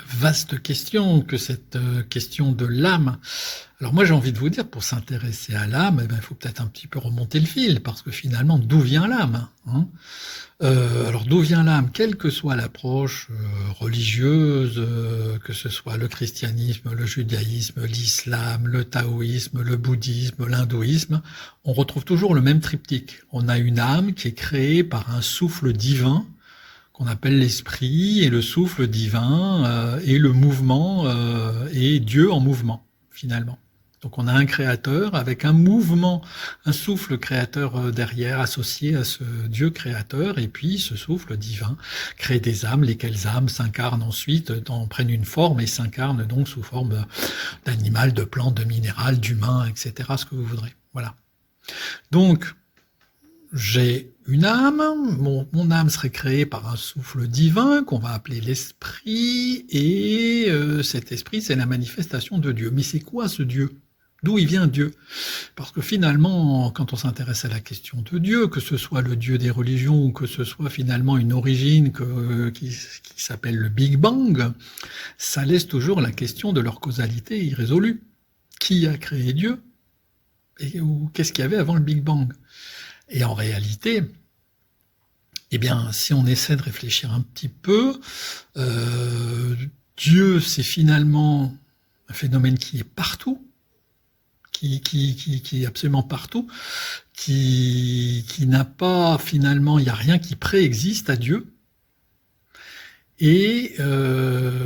Vaste question que cette question de l'âme. Alors moi j'ai envie de vous dire, pour s'intéresser à l'âme, il faut peut-être un petit peu remonter le fil, parce que finalement, d'où vient l'âme, hein? Alors d'où vient l'âme? Quelle que soit l'approche religieuse, que ce soit le christianisme, le judaïsme, l'islam, le taoïsme, le bouddhisme, l'hindouisme, on retrouve toujours le même triptyque. On a une âme qui est créée par un souffle divin, qu'on appelle l'esprit, et le souffle divin, et le mouvement, et Dieu en mouvement, finalement. Donc on a un créateur avec un mouvement, un souffle créateur derrière, associé à ce Dieu créateur, et puis ce souffle divin crée des âmes, lesquelles âmes s'incarnent ensuite, prennent une forme et s'incarnent donc sous forme d'animal, de plante, de minéral, d'humain, etc., ce que vous voudrez. Voilà. Donc, j'ai une âme, mon âme serait créée par un souffle divin qu'on va appeler l'esprit, et cet esprit, c'est la manifestation de Dieu. Mais c'est quoi ce Dieu? D'où il vient Dieu? Parce que finalement, quand on s'intéresse à la question de Dieu, que ce soit le Dieu des religions ou que ce soit finalement une origine qui s'appelle le Big Bang, ça laisse toujours la question de leur causalité irrésolue. Qui a créé Dieu? Ou qu'est-ce qu'il y avait avant le Big Bang? Et en réalité, eh bien, si on essaie de réfléchir un petit peu, Dieu, c'est finalement un phénomène qui est partout, qui est absolument partout, qui n'a pas, finalement, il n'y a rien qui préexiste à Dieu. Et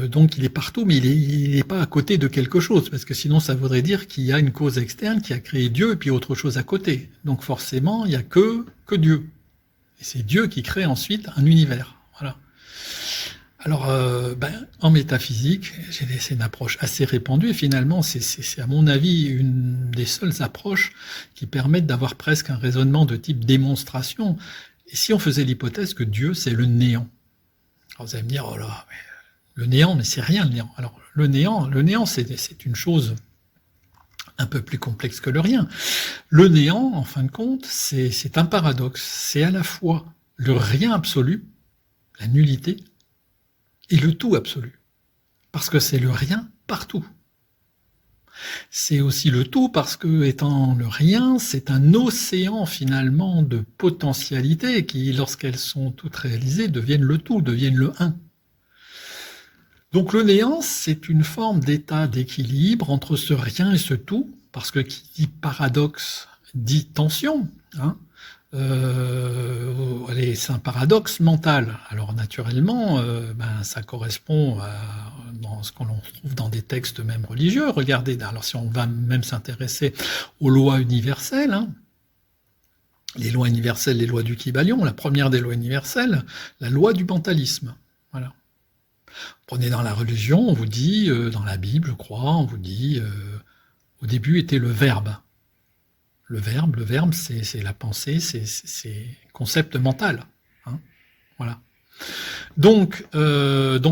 donc il est partout, mais il n'est pas à côté de quelque chose, parce que sinon ça voudrait dire qu'il y a une cause externe qui a créé Dieu et puis autre chose à côté. Donc forcément, il n'y a que Dieu. Et c'est Dieu qui crée ensuite un univers. Voilà. Alors, en métaphysique, c'est une approche assez répandue, et finalement, c'est à mon avis une des seules approches qui permettent d'avoir presque un raisonnement de type démonstration. Et si on faisait l'hypothèse que Dieu, c'est le néant? Alors vous allez me dire, oh là, le néant, mais c'est rien le néant. Alors le néant, c'est une chose un peu plus complexe que le rien. Le néant, en fin de compte, c'est un paradoxe. C'est à la fois le rien absolu, la nullité, et le tout absolu. Parce que c'est le rien partout. C'est aussi le tout parce que, étant le rien, c'est un océan finalement de potentialités qui, lorsqu'elles sont toutes réalisées, deviennent le tout, deviennent le un. Donc le néant, c'est une forme d'état d'équilibre entre ce rien et ce tout, parce que qui dit paradoxe dit tension, hein. C'est un paradoxe mental. Alors naturellement, ça correspond dans ce qu'on trouve dans des textes même religieux. Regardez, alors si on va même s'intéresser aux lois universelles, hein, les lois universelles, les lois du Kybalion, la première des lois universelles, la loi du mentalisme. Voilà. Prenez dans la religion, on vous dit, dans la Bible, je crois, on vous dit, au début était le Verbe. Le verbe, c'est la pensée, c'est concept mental, hein, voilà. Donc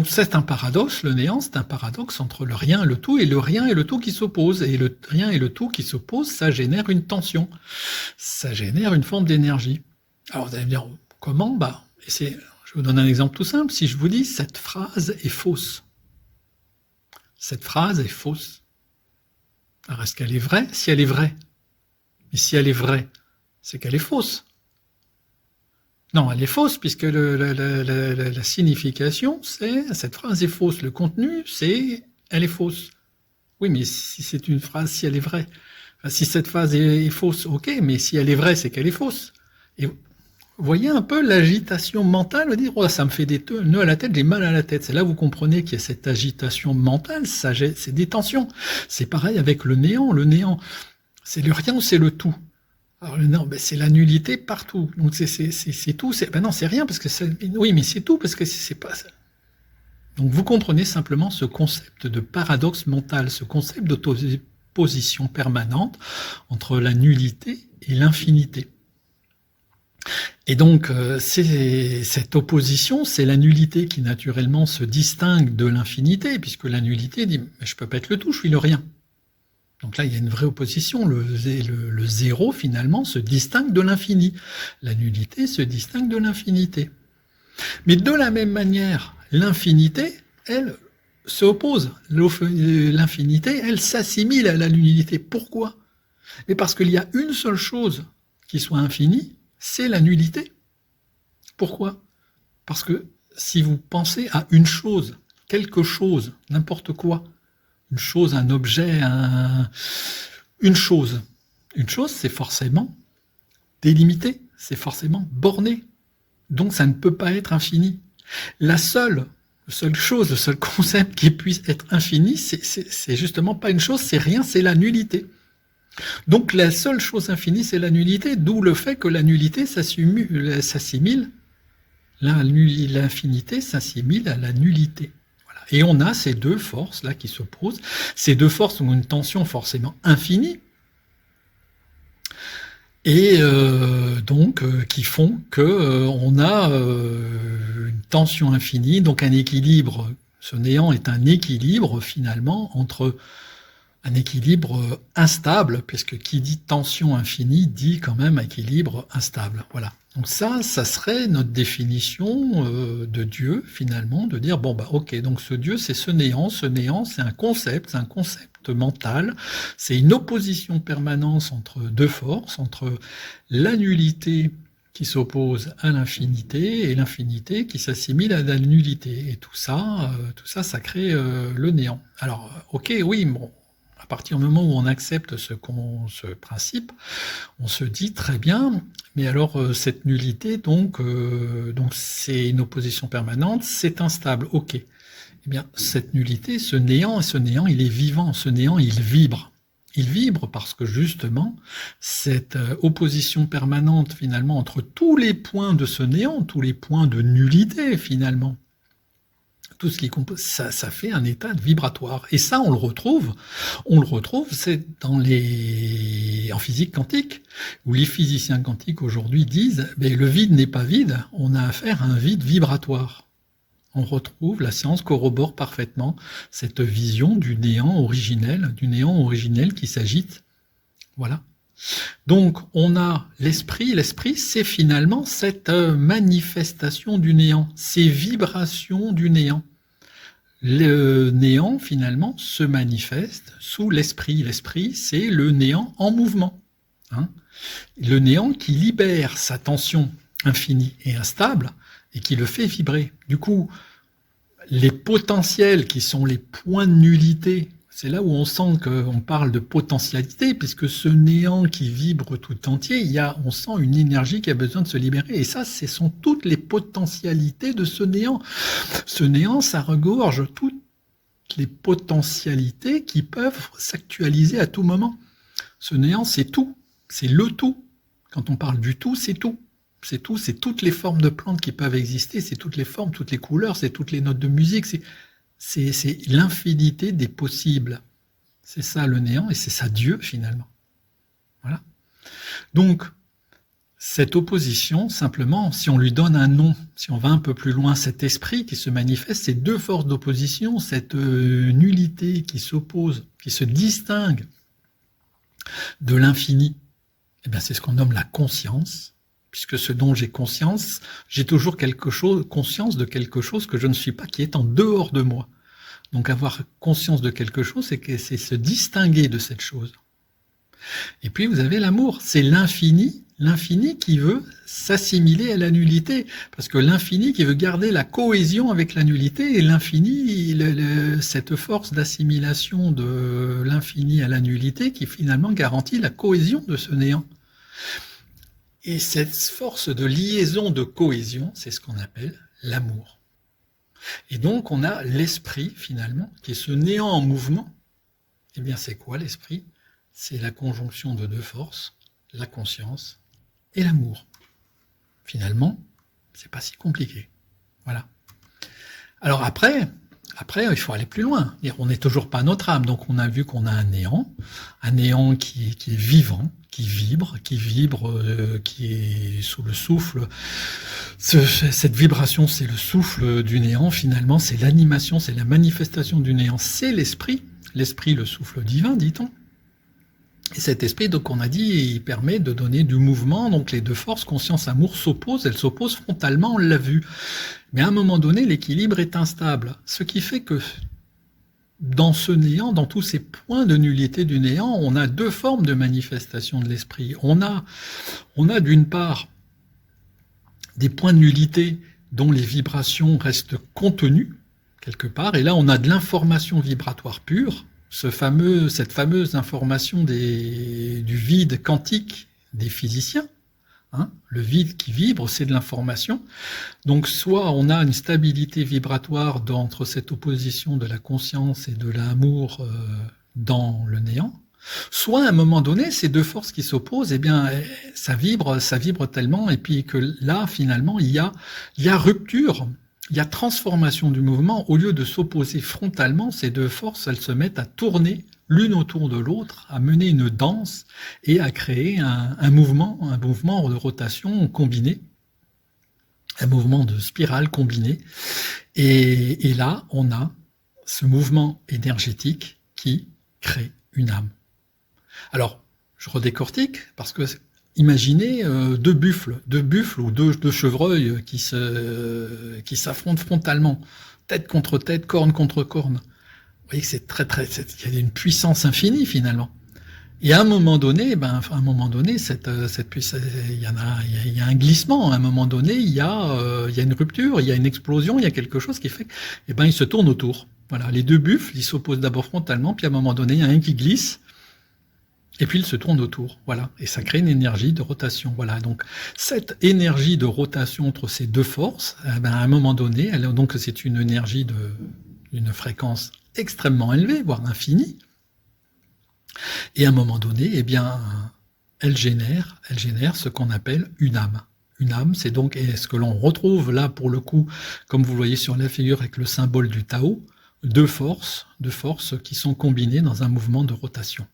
c'est un paradoxe, le néant, c'est un paradoxe entre le rien et le tout, et le rien et le tout qui s'opposent. Et le rien et le tout qui s'opposent, ça génère une tension, ça génère une forme d'énergie. Alors vous allez me dire, comment? Je vous donne un exemple tout simple. Si je vous dis, cette phrase est fausse. Cette phrase est fausse. Alors est-ce qu'elle est vraie? Si elle est vraie. Mais si elle est vraie, c'est qu'elle est fausse. Non, elle est fausse, puisque la signification, c'est cette phrase est fausse. Le contenu, c'est elle est fausse. Oui, mais si c'est une phrase, si elle est vraie. Enfin, si cette phrase est fausse, ok, mais si elle est vraie, c'est qu'elle est fausse. Et vous voyez un peu l'agitation mentale, de dire, oh, ça me fait des nœuds à la tête, j'ai mal à la tête. C'est là où vous comprenez qu'il y a cette agitation mentale, c'est des tensions. C'est pareil avec le néant. Le néant, c'est le rien ou c'est le tout? Alors non, c'est la nullité partout. Donc c'est tout. Non, c'est rien parce que oui, mais c'est tout parce que c'est pas ça. Donc vous comprenez simplement ce concept de paradoxe mental, ce concept d'opposition permanente entre la nullité et l'infinité. Et donc cette opposition, c'est la nullité qui naturellement se distingue de l'infinité, puisque la nullité dit mais je peux pas être le tout, je suis le rien. Donc là, il y a une vraie opposition. Le zéro, finalement, se distingue de l'infini. La nullité se distingue de l'infinité. Mais de la même manière, l'infinité, elle, se oppose. L'infinité, elle s'assimile à la nullité. Pourquoi? Mais parce qu'il y a une seule chose qui soit infinie, c'est la nullité. Pourquoi? Parce que si vous pensez à une chose, quelque chose, n'importe quoi, une chose, un objet, une chose, c'est forcément délimité, c'est forcément borné. Donc ça ne peut pas être infini. La seule chose, le seul concept qui puisse être infini, c'est justement pas une chose, c'est rien, c'est la nullité. Donc la seule chose infinie, c'est la nullité, d'où le fait que la nullité s'assimile, l'infinité s'assimile à la nullité. Voilà. Et on a ces deux forces là qui s'opposent. Ces deux forces ont une tension forcément infinie, et donc qui font que on a une tension infinie, donc un équilibre. Ce néant est un équilibre finalement entre un équilibre instable, puisque qui dit tension infinie dit quand même équilibre instable. Voilà. Donc ça serait notre définition de Dieu finalement, de dire bon bah ok, donc ce Dieu c'est ce néant c'est un concept mental, c'est une opposition permanente entre deux forces, entre la nullité qui s'oppose à l'infinité et l'infinité qui s'assimile à la nullité. Et tout ça, ça crée le néant. Alors ok, oui, bon. À partir du moment où on accepte ce principe, on se dit très bien, mais alors cette nullité, donc c'est une opposition permanente, c'est instable, ok. Eh bien, cette nullité, ce néant, il est vivant, ce néant, il vibre. Il vibre parce que justement, cette opposition permanente finalement entre tous les points de ce néant, tous les points de nullité finalement, tout ce qui compose, ça fait un état vibratoire. Et ça, on le retrouve, c'est en physique quantique, où les physiciens quantiques aujourd'hui disent, mais le vide n'est pas vide, on a affaire à un vide vibratoire. On retrouve, la science corrobore parfaitement cette vision du néant originel qui s'agite. Voilà. Donc, on a l'esprit. L'esprit, c'est finalement cette manifestation du néant, ces vibrations du néant. Le néant, finalement, se manifeste sous l'esprit. L'esprit, c'est le néant en mouvement. Hein, le néant qui libère sa tension infinie et instable et qui le fait vibrer. Du coup, les potentiels qui sont les points de nullité, c'est là où on sent qu'on parle de potentialité, puisque ce néant qui vibre tout entier, on sent une énergie qui a besoin de se libérer. Et ça, ce sont toutes les potentialités de ce néant. Ce néant, ça regorge toutes les potentialités qui peuvent s'actualiser à tout moment. Ce néant, c'est tout. C'est le tout. Quand on parle du tout, c'est tout. C'est tout, c'est toutes les formes de plantes qui peuvent exister, c'est toutes les formes, toutes les couleurs, c'est toutes les notes de musique, c'est l'infinité des possibles. C'est ça le néant et c'est ça Dieu finalement. Voilà. Donc, cette opposition, simplement, si on lui donne un nom, si on va un peu plus loin, cet esprit qui se manifeste, ces deux forces d'opposition, cette nullité qui s'oppose, qui se distingue de l'infini, eh bien c'est ce qu'on nomme la conscience. Puisque ce dont j'ai conscience, j'ai toujours conscience de quelque chose que je ne suis pas, qui est en dehors de moi. Donc avoir conscience de quelque chose, c'est se distinguer de cette chose. Et puis vous avez l'amour, c'est l'infini qui veut s'assimiler à la nullité, parce que l'infini qui veut garder la cohésion avec la nullité, et l'infini, cette force d'assimilation de l'infini à la nullité qui finalement garantit la cohésion de ce néant. Et cette force de liaison, de cohésion, c'est ce qu'on appelle l'amour. Et donc on a l'esprit finalement, qui est ce néant en mouvement. Eh bien c'est quoi l'esprit? C'est la conjonction de deux forces, la conscience et l'amour. Finalement, c'est pas si compliqué. Voilà. Alors après, il faut aller plus loin. On n'est toujours pas notre âme, donc on a vu qu'on a un néant qui est vivant, qui vibre, qui est sous le souffle. Cette vibration, c'est le souffle du néant, finalement, c'est l'animation, c'est la manifestation du néant, c'est l'esprit, le souffle divin, dit-on. Et cet esprit, donc on a dit, il permet de donner du mouvement, donc les deux forces, conscience, amour, s'opposent, elles s'opposent frontalement, on l'a vu. Mais à un moment donné, l'équilibre est instable, ce qui fait que dans ce néant, dans tous ces points de nullité du néant, on a deux formes de manifestation de l'esprit. On a d'une part des points de nullité dont les vibrations restent contenues quelque part, et là on a de l'information vibratoire pure, cette fameuse information du vide quantique des physiciens. Le vide qui vibre, c'est de l'information. Donc soit on a une stabilité vibratoire entre cette opposition de la conscience et de l'amour dans le néant, soit à un moment donné, ces deux forces qui s'opposent, eh bien, ça vibre tellement, et puis que là, finalement, il y a rupture, il y a transformation du mouvement. Au lieu de s'opposer frontalement, ces deux forces, elles se mettent à tourner l'une autour de l'autre, à mener une danse et à créer un mouvement de rotation combiné, un mouvement de spirale combiné. Et là, on a ce mouvement énergétique qui crée une âme. Alors, je redécortique, parce que imaginez deux buffles ou deux chevreuils qui s'affrontent frontalement, tête contre tête, corne contre corne. Vous voyez que il y a une puissance infinie finalement. Et à un moment donné, cette puissance, il y a un glissement. À un moment donné, il y a une rupture, il y a une explosion, il y a quelque chose qui fait que, ils se tournent autour. Voilà, les deux buffles, ils s'opposent d'abord frontalement, puis à un moment donné, il y a un qui glisse, et puis ils se tournent autour. Voilà, et ça crée une énergie de rotation. Voilà, donc cette énergie de rotation entre ces deux forces, à un moment donné, donc c'est une énergie d'une fréquence extrêmement élevée, voire infinie. Et à un moment donné, elle génère ce qu'on appelle une âme. Une âme, c'est donc ce que l'on retrouve là pour le coup, comme vous le voyez sur la figure avec le symbole du Tao, deux forces qui sont combinées dans un mouvement de rotation.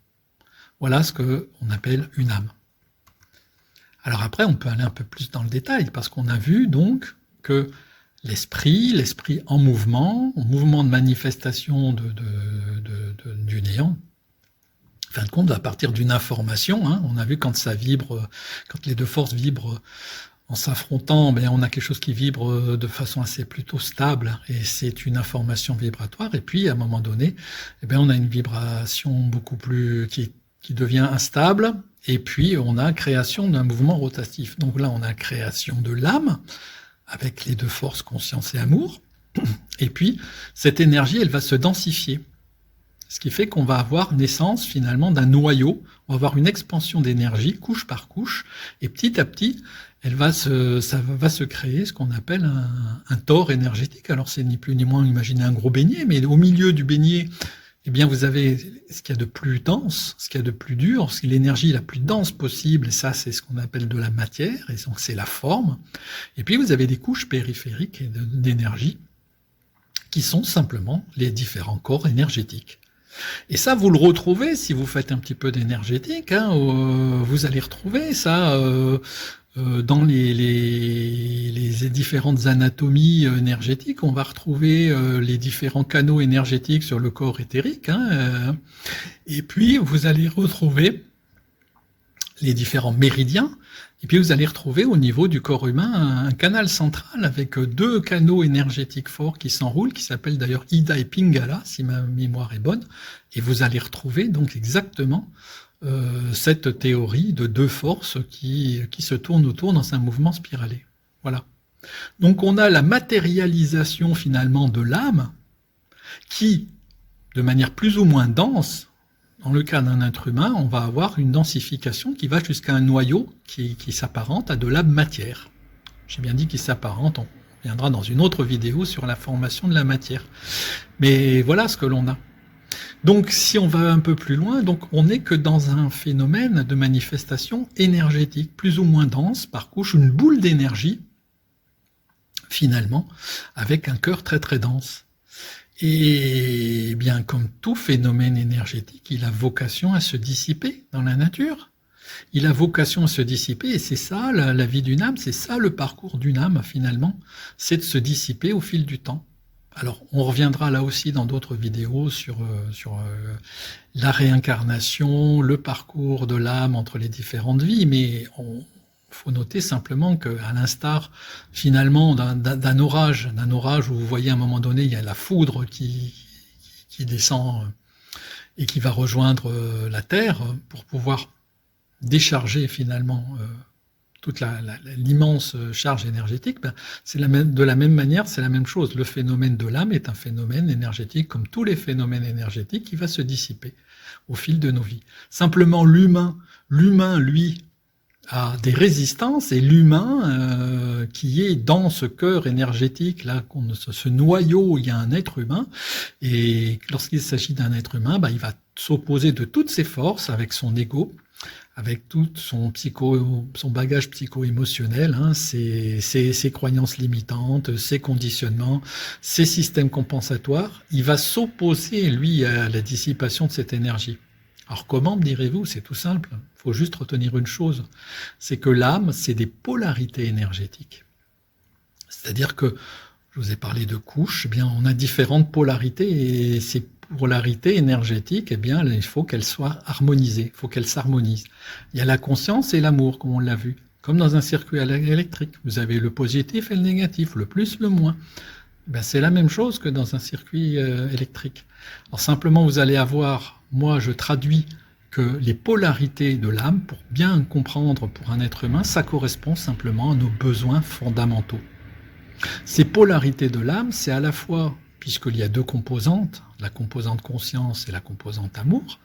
Voilà ce qu'on appelle une âme. Alors après, on peut aller un peu plus dans le détail, parce qu'on a vu donc que l'esprit en mouvement de manifestation du néant, en fin de compte, à partir d'une information, on a vu quand ça vibre, quand les deux forces vibrent en s'affrontant, on a quelque chose qui vibre de façon assez plutôt stable, et c'est une information vibratoire. Et puis, à un moment donné, on a une vibration beaucoup plus qui devient instable, et puis on a création d'un mouvement rotatif. Donc là, on a création de l'âme, avec les deux forces conscience et amour, et puis cette énergie, elle va se densifier. Ce qui fait qu'on va avoir naissance finalement d'un noyau, on va avoir une expansion d'énergie, couche par couche, et petit à petit, ça va se créer ce qu'on appelle un tore énergétique. Alors c'est ni plus ni moins, imaginez un gros beignet, mais au milieu du beignet, vous avez ce qu'il y a de plus dense, ce qu'il y a de plus dur, l'énergie la plus dense possible, et ça c'est ce qu'on appelle de la matière, et donc c'est la forme. Et puis vous avez des couches périphériques d'énergie qui sont simplement les différents corps énergétiques. Et ça, vous le retrouvez si vous faites un petit peu d'énergétique, vous allez retrouver ça dans les différentes anatomies énergétiques. On va retrouver les différents canaux énergétiques sur le corps éthérique, et puis vous allez retrouver les différents méridiens, et puis vous allez retrouver au niveau du corps humain un canal central avec deux canaux énergétiques forts qui s'enroulent, qui s'appellent d'ailleurs Ida et Pingala, si ma mémoire est bonne, et vous allez retrouver donc exactement cette théorie de deux forces qui se tournent autour dans un mouvement spiralé. Voilà. Donc on a la matérialisation finalement de l'âme qui, de manière plus ou moins dense, dans le cas d'un être humain, on va avoir une densification qui va jusqu'à un noyau qui s'apparente à de la matière. J'ai bien dit qu'il s'apparente, on viendra dans une autre vidéo sur la formation de la matière. Mais voilà ce que l'on a. Donc si on va un peu plus loin, donc on n'est que dans un phénomène de manifestation énergétique, plus ou moins dense, par couche, une boule d'énergie, finalement, avec un cœur très très dense. Et bien, comme tout phénomène énergétique, il a vocation à se dissiper dans la nature. Il a vocation à se dissiper, et c'est ça la vie d'une âme, c'est ça le parcours d'une âme finalement, c'est de se dissiper au fil du temps. Alors, on reviendra là aussi dans d'autres vidéos sur la réincarnation, le parcours de l'âme entre les différentes vies, mais faut noter simplement qu'à l'instar finalement d'un orage où vous voyez à un moment donné il y a la foudre qui qui descend et qui va rejoindre la Terre pour pouvoir décharger finalement toute l'immense charge énergétique, ben, de la même manière, c'est la même chose. Le phénomène de l'âme est un phénomène énergétique, comme tous les phénomènes énergétiques, qui va se dissiper au fil de nos vies. Simplement, l'humain, lui, a des résistances, et l'humain qui est dans ce cœur énergétique, là, ce noyau, il y a un être humain, et lorsqu'il s'agit d'un être humain, ben, il va s'opposer de toutes ses forces avec son ego, avec tout son bagage psycho-émotionnel, hein, ses croyances limitantes, ses conditionnements, ses systèmes compensatoires. Il va s'opposer, lui, à la dissipation de cette énergie. Alors comment, me direz-vous? C'est tout simple. Il faut juste retenir une chose, c'est que l'âme, c'est des polarités énergétiques. C'est-à-dire que, je vous ai parlé de couches, eh bien, on a différentes polarités, et ces polarités énergétiques, eh bien, il faut qu'elles soient harmonisées, il faut qu'elles s'harmonisent. Il y a la conscience et l'amour, comme on l'a vu, comme dans un circuit électrique. Vous avez le positif et le négatif, le plus, le moins. Ben, c'est la même chose que dans un circuit électrique. Alors simplement, vous allez avoir, moi je traduis que les polarités de l'âme, pour bien comprendre pour un être humain, ça correspond simplement à nos besoins fondamentaux. Ces polarités de l'âme, c'est à la fois, puisqu'il y a deux composantes, la composante conscience et la composante amour,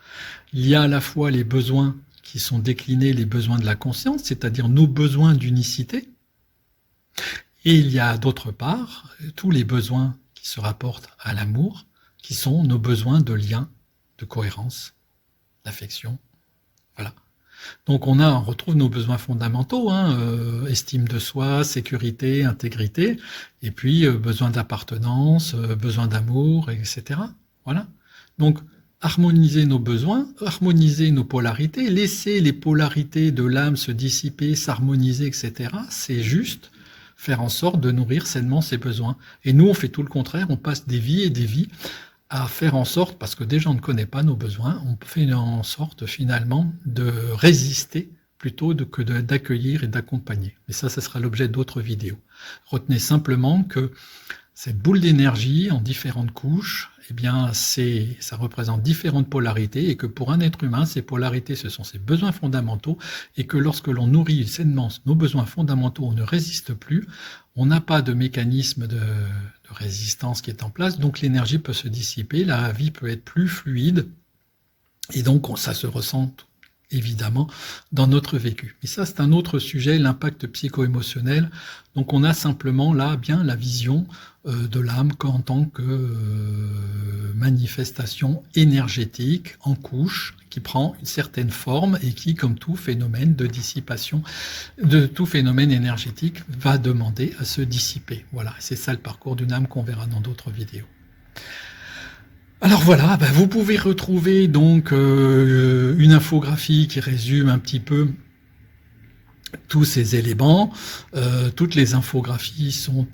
il y a à la fois les besoins qui sont déclinés, les besoins de la conscience, c'est-à-dire nos besoins d'unicité, et il y a d'autre part tous les besoins qui se rapportent à l'amour, qui sont nos besoins de lien, de cohérence, d'affection. Voilà. Donc on retrouve nos besoins fondamentaux, hein, estime de soi, sécurité, intégrité, et puis besoin d'appartenance, besoin d'amour, etc. Voilà. Donc harmoniser nos besoins, harmoniser nos polarités, laisser les polarités de l'âme se dissiper, s'harmoniser, etc. C'est juste faire en sorte de nourrir sainement ses besoins. Et nous, on fait tout le contraire, on passe des vies et des vies à faire en sorte, parce que déjà on ne connaît pas nos besoins, on fait en sorte finalement de résister plutôt que d'accueillir et d'accompagner. Mais ça sera l'objet d'autres vidéos. Retenez simplement que cette boule d'énergie en différentes couches, eh bien, ça représente différentes polarités, et que pour un être humain, ces polarités, ce sont ses besoins fondamentaux, et que lorsque l'on nourrit sainement nos besoins fondamentaux, on ne résiste plus, on n'a pas de mécanisme de résistance qui est en place, donc l'énergie peut se dissiper, la vie peut être plus fluide, et donc ça se ressent évidemment dans notre vécu. Et ça, c'est un autre sujet, l'impact psycho-émotionnel. Donc on a simplement là bien la vision de l'âme en tant que manifestation énergétique en couche qui prend une certaine forme et qui, comme tout phénomène de dissipation, de tout phénomène énergétique, va demander à se dissiper. Voilà, c'est ça le parcours d'une âme qu'on verra dans d'autres vidéos. Alors voilà, vous pouvez retrouver donc une infographie qui résume un petit peu tous ces éléments. Toutes les infographies sont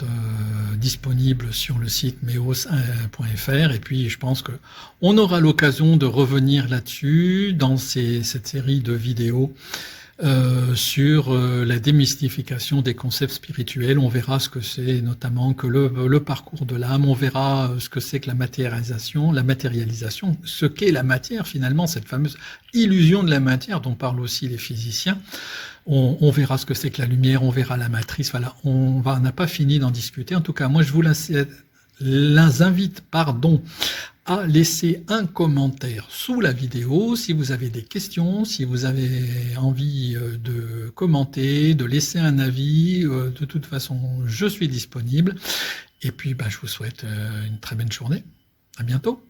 disponibles sur le site meos.fr, et puis je pense que on aura l'occasion de revenir là-dessus dans cette série de vidéos sur la démystification des concepts spirituels. On verra ce que c'est, notamment que le parcours de l'âme, on verra ce que c'est que la matérialisation, ce qu'est la matière finalement, cette fameuse illusion de la matière dont parlent aussi les physiciens. On verra ce que c'est que la lumière, on verra la matrice, voilà, on n'a pas fini d'en discuter. En tout cas, moi je vous invite à laisser un commentaire sous la vidéo si vous avez des questions, si vous avez envie de commenter, de laisser un avis. De toute façon, je suis disponible. Et puis, je vous souhaite une très bonne journée. À bientôt.